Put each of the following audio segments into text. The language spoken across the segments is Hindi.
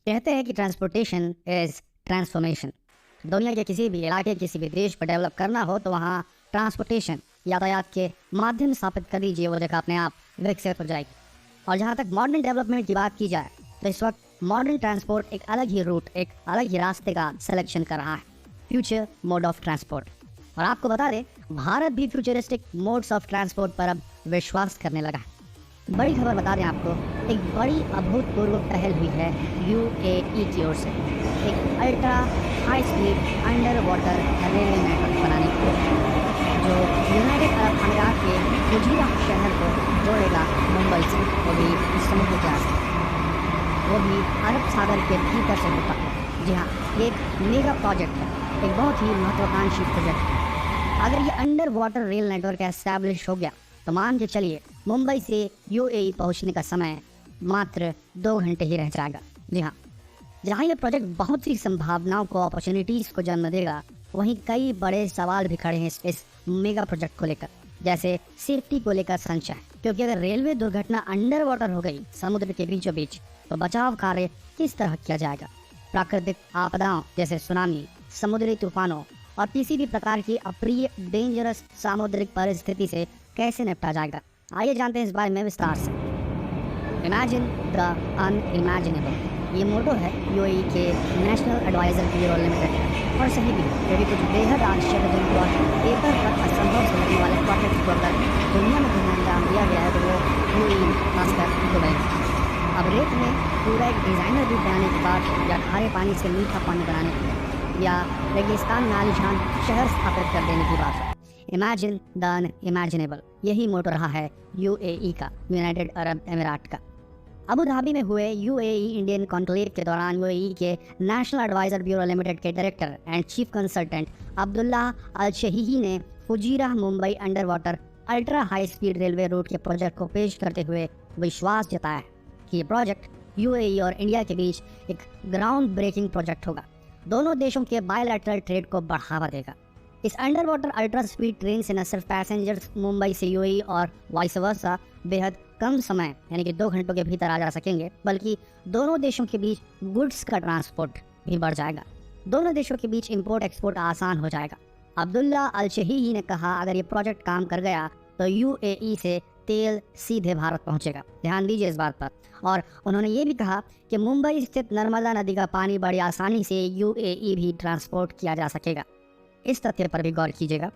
कहते हैं कि ट्रांसपोर्टेशन इज ट्रांसफॉर्मेशन। दुनिया के किसी भी इलाके किसी भी देश को डेवलप करना हो तो वहाँ ट्रांसपोर्टेशन यातायात के माध्यम स्थापित कर दीजिए, वो जगह अपने आप विकसित हो जाएगी। और जहाँ तक मॉडर्न डेवलपमेंट की बात की जाए तो इस वक्त मॉडर्न ट्रांसपोर्ट एक अलग ही रूट, एक अलग ही रास्ते का सिलेक्शन कर रहा है, फ्यूचर मोड ऑफ ट्रांसपोर्ट। और आपको बता दें, भारत भी फ्यूचरिस्टिक मोड्स ऑफ ट्रांसपोर्ट पर अब विश्वास करने लगा है। बड़ी खबर बता दें आपको, एक बड़ी अभूतपूर्व पहल हुई है यूएई की ओर से, एक ultra high speed under water railway network बनाने की, जो यूनाइटेड अरब अमीरात के फुजीरा शहर को जोड़ेगा मुंबई से, वो भी समुद्र के आस, वो भी अरब सागर के भीतर से होता है। जी हाँ, ये एक मेगा प्रोजेक्ट है, एक बहुत ही महत्वाकांक्षी प्रोजेक्ट है। अगर ये under water rail network establish हो गया तो मान के चलिए मुंबई से यूएई पहुंचने का समय मात्र 2 घंटे ही रह जाएगा। जी हाँ, जहाँ ये प्रोजेक्ट बहुत सी संभावनाओं को, अपॉर्चुनिटीज़ को जन्म देगा, वहीं कई बड़े सवाल भी खड़े हैं इस मेगा प्रोजेक्ट को लेकर, जैसे सेफ्टी को लेकर संशय। क्योंकि अगर रेलवे दुर्घटना अंडर वाटर हो गई समुद्र के बीचों बीच, तो बचाव कार्य किस तरह किया जाएगा? प्राकृतिक आपदाओं जैसे सुनामी, समुद्री तूफानों और किसी भी प्रकार की अप्रिय डेंजरस सामुद्रिक परिस्थिति से कैसे निपटा जाएगा? आइए जानते हैं इस बारे में विस्तार से। इमेजिन द अनइमेजिनेबल, ये मोटो है यूएई के नेशनल एडवाइजर ब्यूरो लिमिटेड। और सही भी, क्योंकि कुछ बेहद आश्चर्यजनक और पेपर पर असंभव से लगने वाले प्रोजेक्ट को अगर दुनिया में कहीं अंजाम दिया गया है तो वो यूएई, खासकर दुबई। अब रेत में पूरा एक डिज़ाइनर रूप बनाने की बात, या खारे पानी से मीठा पानी बनाने की, या रेगिस्तान में आलीशान शहर स्थापित कर देने की बात। इमेजिन द अनइमेजिनेबल, यही मोटो रहा है यूएई का, यूनाइटेड अरब अमीरात का। अबू धाबी में हुए यूएई इंडियन कॉन्क्लेव के दौरान यूएई के नेशनल एडवाइजर ब्यूरो लिमिटेड के director and chief consultant Abdullah Al Shehhi ने Fujairah Mumbai under water ultra high speed railway route के प्रोजेक्ट को पेश करते हुए विश्वास जताया कि ये प्रोजेक्ट यूएई और इंडिया के बीच एक ग्राउंड ब्रेकिंग प्रोजेक्ट होगा, दोनों देशों के बायलैटरल ट्रेड को बढ़ावा देगा। इस under water ultra speed train से न सिर्फ पैसेंजर्स मुंबई से यूएई और वाइस वर्सा बेहद कम समय यानी कि 2 घंटों के भीतर आ जा सकेंगे, बल्कि दोनों देशों के बीच गुड्स का ट्रांसपोर्ट भी बढ़ जाएगा। दोनों देशों के बीच इंपोर्ट एक्सपोर्ट आसान हो जाएगा। अब्दुल्ला अल शहीही ने कहा, अगर ये प्रोजेक्ट काम कर गया तो यूएई से तेल सीधे भारत पहुंचेगा। ध्यान दीजिए इस बात पर। और उन्होंने ये भी कहा कि मुंबई स्थित नर्मदा नदी का पानी बड़ी आसानी से यूएई भी ट्रांसपोर्ट किया जा सकेगा। इस तथ्य पर भी गौर कीजिएगा,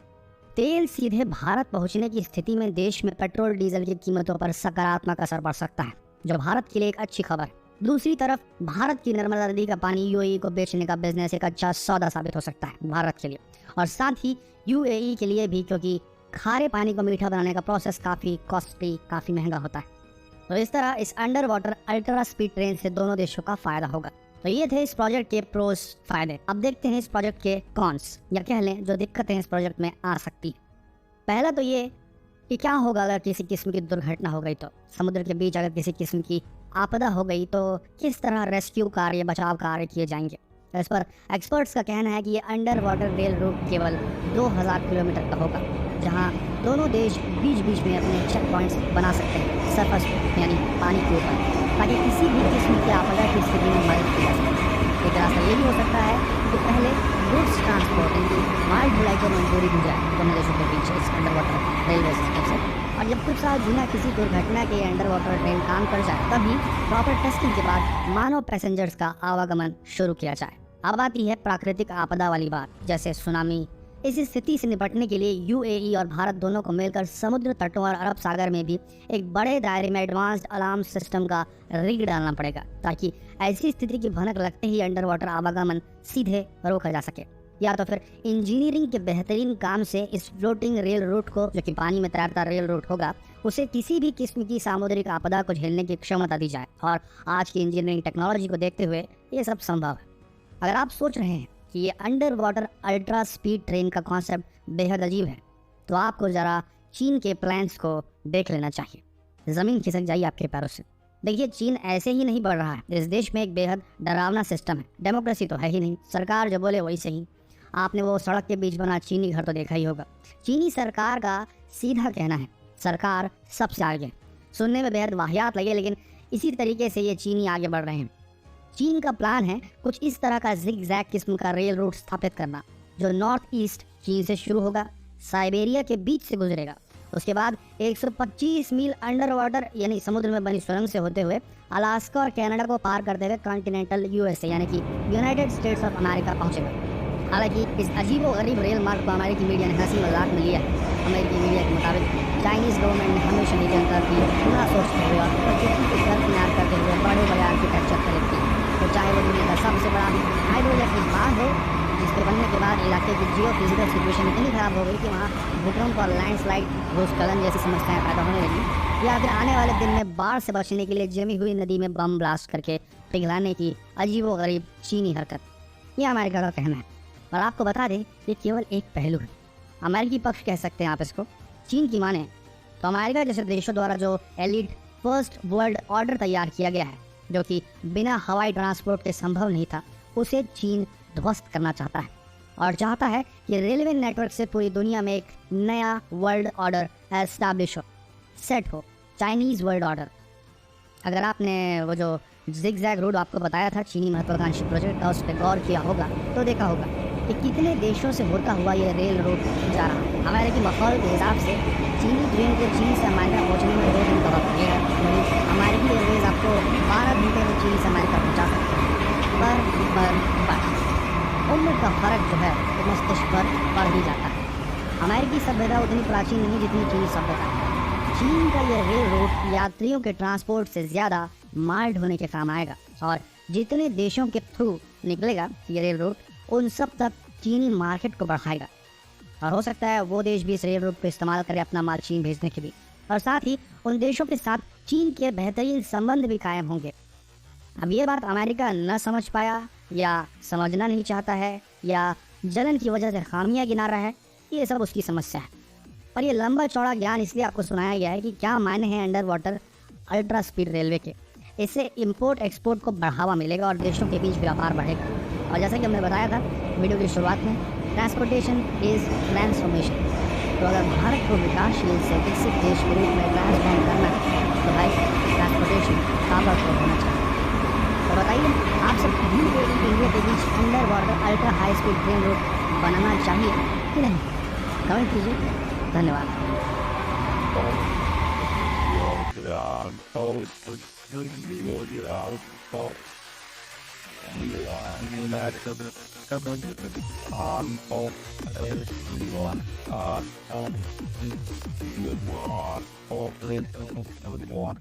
तेल सीधे भारत पहुंचने की स्थिति में देश में पेट्रोल डीजल की कीमतों पर सकारात्मक असर पड़ सकता है, जो भारत के लिए एक अच्छी खबर है। दूसरी तरफ भारत की नर्मदा नदी का पानी यूएई को बेचने का बिजनेस एक अच्छा सौदा साबित हो सकता है भारत के लिए, और साथ ही यूएई के लिए भी, क्योंकि खारे पानी को मीठा बनाने का प्रोसेस काफ़ी कॉस्टली, काफ़ी महंगा होता है। तो इस तरह इस under water ultra speed train से दोनों देशों का फायदा होगा। तो ये थे इस प्रोजेक्ट के प्रोस, फायदे। अब देखते हैं इस प्रोजेक्ट के कॉन्स, या कह लें जो दिक्कतें इस प्रोजेक्ट में आ सकती है। पहला तो ये कि क्या होगा अगर किसी किस्म की दुर्घटना हो गई, तो समुद्र के बीच अगर किसी किस्म की आपदा हो गई तो किस तरह रेस्क्यू कार्य, बचाव कार्य किए जाएंगे। इस पर एक्सपर्ट्स का कहना है कि ये अंडर वाटर रेल रूट केवल 2000 किलोमीटर का होगा, जहाँ दोनों देश बीच बीच में अपने चेक पॉइंट्स बना सकते हैं सरफेस यानी पानी के ऊपर, ताकि किसी भी किस्म की आपदा की स्थिति में मदद की जा सके। एक रास्ता ये भी हो सकता है कि पहले गुड्स ट्रांसपोर्ट इनकी माल ढुलाई को मंजूरी दी जाए दोनों देशों के बीच इस अंडर वाटर रेलवे सिस्टम से, और जब कुछ साल बिना किसी दुर्घटना के अंडर वाटर ट्रेन काम कर जाए, तभी प्रॉपर टेस्टिंग के बाद मानव पैसेंजर्स का आवागमन शुरू किया जाए। अब आती है प्राकृतिक आपदा वाली बात, जैसे सुनामी। इस स्थिति से निपटने के लिए यूएई और भारत दोनों को मिलकर समुद्र तटों और अरब सागर में भी एक बड़े दायरे में एडवांस्ड अलार्म सिस्टम का रिग डालना पड़ेगा, ताकि ऐसी स्थिति की भनक लगते ही अंडर वाटर आवागमन सीधे रोका जा सके। या तो फिर इंजीनियरिंग के बेहतरीन काम से इस फ्लोटिंग रेल रूट को, जो कि पानी में तैरता रेल रूट होगा, उसे किसी भी किस्म की सामुद्रिक आपदा को झेलने की क्षमता दी जाए। और आज की इंजीनियरिंग टेक्नोलॉजी को देखते हुए ये सब संभव है। अगर आप सोच रहे हैं कि ये under water ultra speed train का कॉन्सेप्ट बेहद अजीब है, तो आपको ज़रा चीन के प्लान्स को देख लेना चाहिए। ज़मीन खिसक जाइए आपके पैरों से। देखिए, चीन ऐसे ही नहीं बढ़ रहा है। इस देश में एक बेहद डरावना सिस्टम है, डेमोक्रेसी तो है ही नहीं, सरकार जो बोले वही सही। आपने वो सड़क के बीच बना चीनी घर तो देखा ही होगा। चीनी सरकार का सीधा कहना है, सरकार सबसे आगे। सुनने में बेहद वाहियात लगे, लेकिन इसी तरीके से ये चीनी आगे बढ़ रहे हैं। चीन का प्लान है कुछ इस तरह का जिग-जैग किस्म का रेल रोड स्थापित करना, जो नॉर्थ ईस्ट चीन से शुरू होगा, साइबेरिया के बीच से गुजरेगा, उसके बाद 125 मील अंडर वाटर यानी समुद्र में बनी सुरंग से होते हुए अलास्का और कनाडा को पार करते हुए कॉन्टिनेंटल यूएसए यानी कि यूनाइटेड स्टेट्स ऑफ अमेरिका पहुंचेगा। हालांकि इस अजीब व गरीब रेल मार्ग को अमेरिकी मीडिया ने हंसी मजाक में लिया है। अमेरिकी मीडिया के मुताबिक चाइनीज गवर्नमेंट ने हमेशा ये जनता की पूरा सोचते हुए और प्रकृति को दरकिनार करते हुए बड़े बड़े आर्किटेक्चर कलेक्ट किए, तो चाहे वो दुनिया का सबसे बड़ा हाइड्रोइलेक्ट्रिक बांध हो, जिसके बनने के बाद इलाके की जियो फिजिकल सिचुएशन इतनी खराब हो गई कि वहाँ भूकंप और लैंडस्लाइड, भूस्खलन जैसी समस्याएं पैदा होने लगी, या फिर आने वाले दिन में बाढ़ से बचने के लिए जमी हुई नदी में बम ब्लास्ट करके पिघलाने की अजीबो गरीब चीनी हरकत, ये अमेरिका का कहना है। और आपको बता दें ये केवल एक पहलू है, अमेरिकी पक्ष कह सकते हैं आप इसको। चीन की माने तो अमेरिका जैसे देशों द्वारा जो एलिट फर्स्ट वर्ल्ड ऑर्डर तैयार किया गया है, जो कि बिना हवाई ट्रांसपोर्ट के संभव नहीं था, उसे चीन ध्वस्त करना चाहता है और चाहता है कि रेलवे नेटवर्क से पूरी दुनिया में एक नया वर्ल्ड ऑर्डर एस्टैब्लिश हो, सेट हो, चाइनीज वर्ल्ड ऑर्डर। अगर आपने वो जो जिग-जैग रोड आपको बताया था चीनी महत्वाकांक्षी प्रोजेक्ट का, उस पर गौर किया होगा तो देखा होगा कि कितने देशों से होता हुआ ये रेल रोड जा रहा है। अमेरिकी माहौल के हिसाब से चीनी ट्रेन को चीन से अमेरिका पहुँचने में 2 दिन का वक्त लगेगा, वहीं अमेरिकी एयरवेज आपको 12 घंटे में चीन से अमेरिका पहुँचा सकता है। पर उम्र का फर्क जो है वो मस्तिष्क पर बढ़ ही जाता है। अमेरिकी सभ्यता उतनी प्राचीन नहीं जितनी चीनी सभ्यता है। चीन का यह रेल रोड यात्रियों के ट्रांसपोर्ट से ज़्यादा माल ढोने के काम आएगा, और जितने देशों के थ्रू निकलेगा ये रेल रोड, उन सब तक चीनी मार्केट को बढ़ाएगा। और हो सकता है वो देश भी इस रेल रोड को इस्तेमाल करे अपना माल चीन भेजने के लिए, और साथ ही उन देशों के साथ चीन के बेहतरीन संबंध भी कायम होंगे। अब ये बात अमेरिका न समझ पाया, या समझना नहीं चाहता है, या जलन की वजह से खामियां गिना रहा है, ये सब उसकी समस्या है। पर ये लंबा चौड़ा ज्ञान इसलिए आपको सुनाया गया है कि क्या मायने हैं under water ultra speed railway के। इससे इंपोर्ट एक्सपोर्ट को बढ़ावा मिलेगा और देशों के बीच व्यापार बढ़ेगा। और जैसा कि हमने बताया था वीडियो की शुरुआत में, ट्रांसपोर्टेशन इज ट्रांसफॉर्मेशन। तो अगर भारत को विकासशील से विकसित देश के रूप में ट्रांसफॉर्म करना है तो भाई ट्रांसपोर्टेशन ताबड़तोड़ होना चाहिए। तो बताइए आप सब भी इंडिया के बीच under water ultra high speed train road बनाना चाहिए कि नहीं? कमेंट कीजिए। धन्यवाद। Good one.